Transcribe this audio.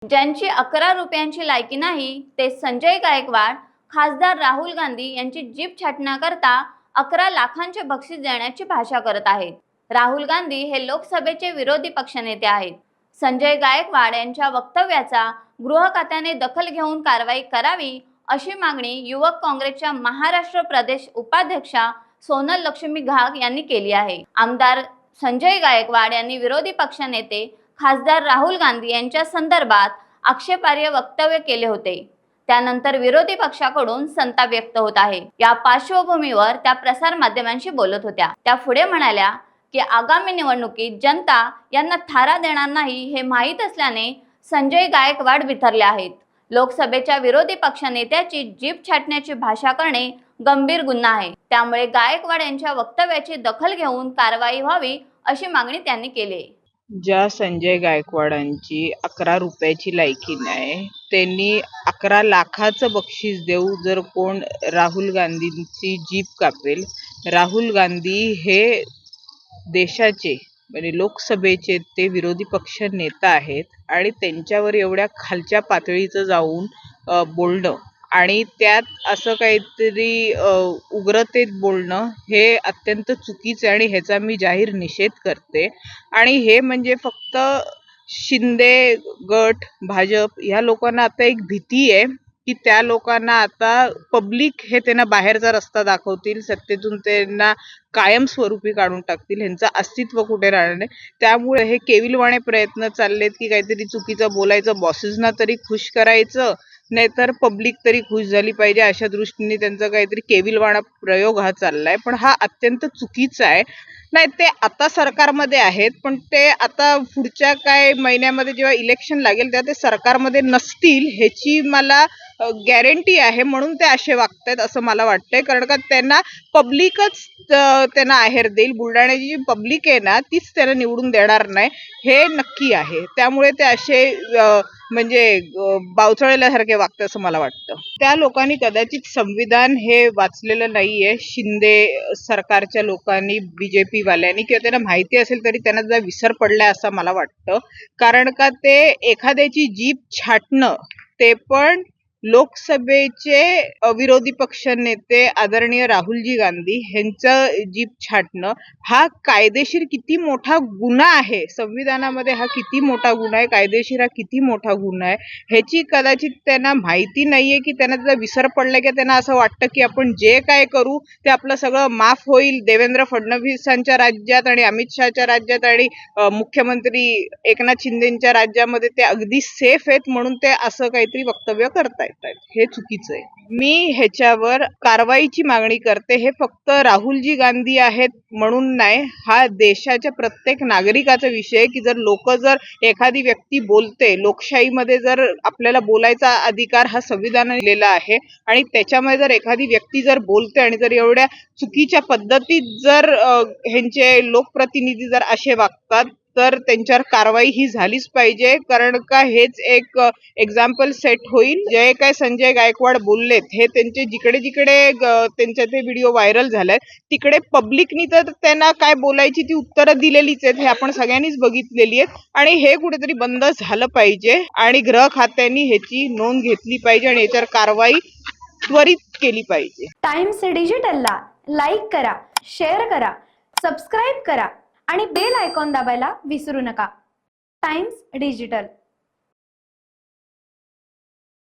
ज्यांची 11 रुपयांची लायकी नाही ते संजय गायकवाड खासदार राहुल गांधी यांची जीभ छाटण्याकरता 11 लाखांचे बक्षीस देण्याची भाषा करत आहेत। राहुल गांधी हे लोकसभेचे विरोधी पक्षनेते आहेत। संजय गायकवाड यांच्या वक्तव्याचा गृह खात्याने दखल घेऊन कारवाई करावी अशी मागणी युवक काँग्रेसच्या महाराष्ट्र प्रदेश उपाध्यक्षा सोनल लक्ष्मी घाग यांनी केली आहे। आमदार संजय गायकवाड यांनी विरोधी पक्षनेते खासदार राहुल गांधी यांच्या संदर्भात आक्षेपार्ह वक्तव्य केले होते। त्यानंतर विरोधी पक्षाकडून संताप व्यक्त होत आहे। या पार्श्वभूमीवर त्या प्रसार माध्यमांशी बोलत होत्या। त्या पुढे म्हणाल्या की आगामी निवडणुकीत जनता यांना थारा देणार नाही हे माहीत असल्याने संजय गायकवाड बिथरले आहेत। लोकसभेच्या विरोधी पक्षनेत्याची जीभ छाटण्याची भाषा करणे गंभीर गुन्हा आहे। त्यामुळे गायकवाड यांच्या वक्तव्याची दखल घेऊन कारवाई व्हावी अशी मागणी त्यांनी केली आहे। ज्या संजय गायकवाडांची 11 रुपयाची लायकी नाही त्यांनी 11 लाखाचं बक्षीस देऊ जर कोण राहुल गांधींची जीभ कापेल। राहुल गांधी हे देशाचे म्हणजे लोकसभेचे ते विरोधी पक्ष नेता आहेत आणि त्यांच्यावर एवढ्या खालच्या पातळीचं जाऊन बोलणं आणि त्यात असं काहीतरी उग्रतेत बोलणं हे अत्यंत चुकीचं आहे आणि ह्याचा मी जाहीर निषेध करते। आणि हे म्हणजे फक्त शिंदे गट भाजप ह्या लोकांना आता एक भीती आहे की त्या लोकांना आता पब्लिक हे त्यांना बाहेरचा रस्ता दाखवतील, सत्तेतून त्यांना कायमस्वरूपी काढून टाकतील, ह्यांचं अस्तित्व कुठे राहणार नाही। त्यामुळे हे केविलवाणे प्रयत्न चाललेत की काहीतरी चुकीचं बोलायचं, बॉसेसना तरी खुश करायचं, नाहीतर पब्लिक तरी खुश झाली पाहिजे, अशा दृष्टीने त्यांचा काहीतरी केविलवाणा प्रयोग हा चाललाय। पण हा अत्यंत चुकीचा आहे। नाही, ते आता सरकारमध्ये आहेत पण ते आता पुढच्या काय महिन्यामध्ये जेव्हा इलेक्शन लागेल तेव्हा ते सरकारमध्ये नसतील ह्याची मला गॅरंटी आहे, म्हणून ते असे वागतायत असं मला वाटतंय। कारण का त्यांना पब्लिकच त्यांना आहेर देईल, बुलढाण्याची जी पब्लिक आहे ना तीच त्यांना निवडून देणार नाही हे नक्की आहे। त्यामुळे ते असे म्हणजे बावचळल्यासारखे वागतात असं मला वाटतं। त्या लोकांनी कदाचित संविधान हे वाचलेलं नाहीये, शिंदे सरकारच्या लोकांनी, बीजेपी वाल्यांनी, किंवा त्यांना माहिती असेल तरी त्यांना जरा विसर पडलाय असं मला वाटतं। कारण का ते एखाद्याची जीभ छाटणं ते पण लोकसभेचे विरोधी पक्ष नेते आदरणीय राहुलजी गांधी यांचं जीभ छाटणं हा कायदेशीर किती मोठा गुन्हा आहे, संविधानामध्ये हा किती मोठा गुन्हा आहे, कायदेशीर हा किती मोठा गुन्हा आहे ह्याची कदाचित त्यांना माहिती नाहीये की त्यांना त्याचा विसर पडलाय की त्यांना असं वाटतं की आपण जे काय करू ते आपलं सगळं माफ होईल, देवेंद्र फडणवीसांच्या राज्यात आणि अमित शहाच्या राज्यात आणि मुख्यमंत्री एकनाथ शिंदेच्या राज्यामध्ये ते अगदी सेफ आहेत म्हणून ते असं काहीतरी वक्तव्य करतायत। हे चुकीचं आहे। मी ह्याच्यावर कारवाईची मागणी करते। हे फक्त राहुलजी गांधी आहेत म्हणून नाही, हा देशाच्या प्रत्येक नागरिकाचा विषय आहे की जर एखादी व्यक्ती बोलते, लोकशाहीमध्ये जर आपल्याला बोलायचा अधिकार हा संविधानाने दिलेला आहे आणि त्याच्यामध्ये जर एखादी व्यक्ती जर बोलते आणि जर एवढ्या चुकीच्या पद्धतीत जर ह्यांचे लोकप्रतिनिधी जर असे वागतात तर त्यांच्यावर कारवाई ही झालीच पाहिजे। कारण का हेच एक एक्झाम्पल सेट होईल। जे काय संजय गायकवाड बोललेत हे त्यांचे जिकडे जिकडे त्यांचे ते व्हिडिओ व्हायरल झालाय तिकडे पब्लिकनी तर त्यांना काय बोलायची ती उत्तरं दिलेलीच आहेत, हे आपण सगळ्यांनीच बघितलेली आहेत आणि हे कुठेतरी बंद झालं पाहिजे आणि गृह खात्याने ह्याची नोंद घेतली पाहिजे आणि याच्यावर कारवाई त्वरित केली पाहिजे। टाइम्स डिजिटलला लाईक करा, शेअर करा, सबस्क्राईब करा आणि बेल आयकॉन दाबायला विसरू नका। Times digital.